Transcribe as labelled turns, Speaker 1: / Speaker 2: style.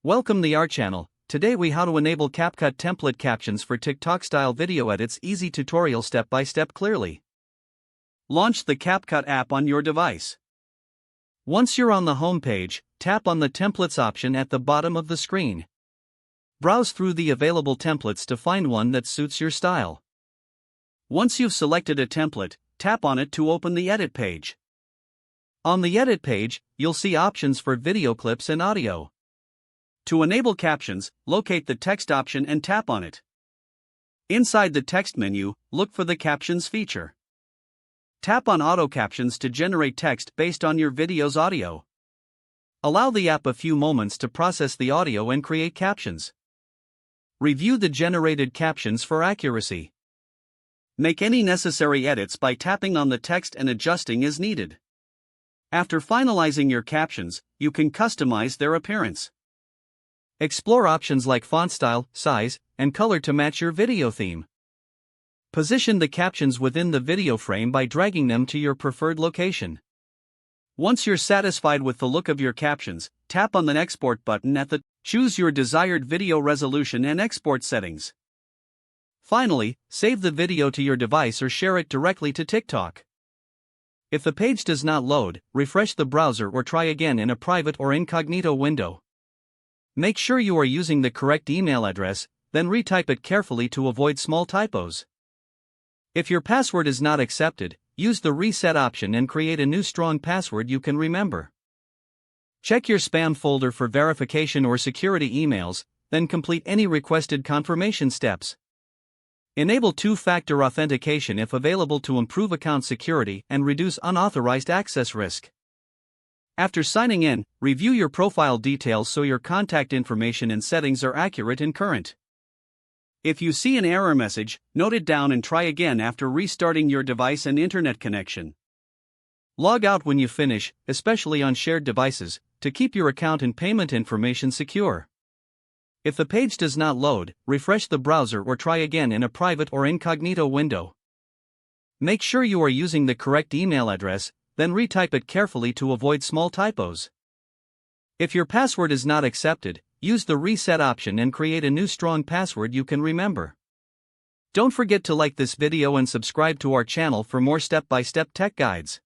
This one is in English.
Speaker 1: Welcome to our channel. Today we how to enable CapCut template captions for TikTok style video edits. Easy tutorial step by step clearly. Launch the CapCut app on your device. Once you're on the home page, tap on the templates option at the bottom of the screen. Browse through the available templates to find one that suits your style. Once you've selected a template, tap on it to open the edit page. On the edit page, you'll see options for video clips and audio. To enable captions, locate the text option and tap on it. Inside the text menu, look for the Captions feature. Tap on Auto Captions to generate text based on your video's audio. Allow the app a few moments to process the audio and create captions. Review the generated captions for accuracy. Make any necessary edits by tapping on the text and adjusting as needed. After finalizing your captions, you can customize their appearance. Explore options like font style, size, and color to match your video theme. Position the captions within the video frame by dragging them to your preferred location. Once you're satisfied with the look of your captions, tap on the Export button at the choose your desired video resolution and export settings. Finally, save the video to your device or share it directly to TikTok. If the page does not load, refresh the browser or try again in a private or incognito window. Make sure you are using the correct email address, then retype it carefully to avoid small typos. If your password is not accepted, use the reset option and create a new strong password you can remember. Check your spam folder for verification or security emails, then complete any requested confirmation steps. Enable two-factor authentication if available to improve account security and reduce unauthorized access risk. After signing in, review your profile details so your contact information and settings are accurate and current. If you see an error message, note it down and try again after restarting your device and internet connection. Log out when you finish, especially on shared devices, to keep your account and payment information secure. If the page does not load, refresh the browser or try again in a private or incognito window. Make sure you are using the correct email address, then retype it carefully to avoid small typos. If your password is not accepted, use the reset option and create a new strong password you can remember. Don't forget to like this video and subscribe to our channel for more step-by-step tech guides.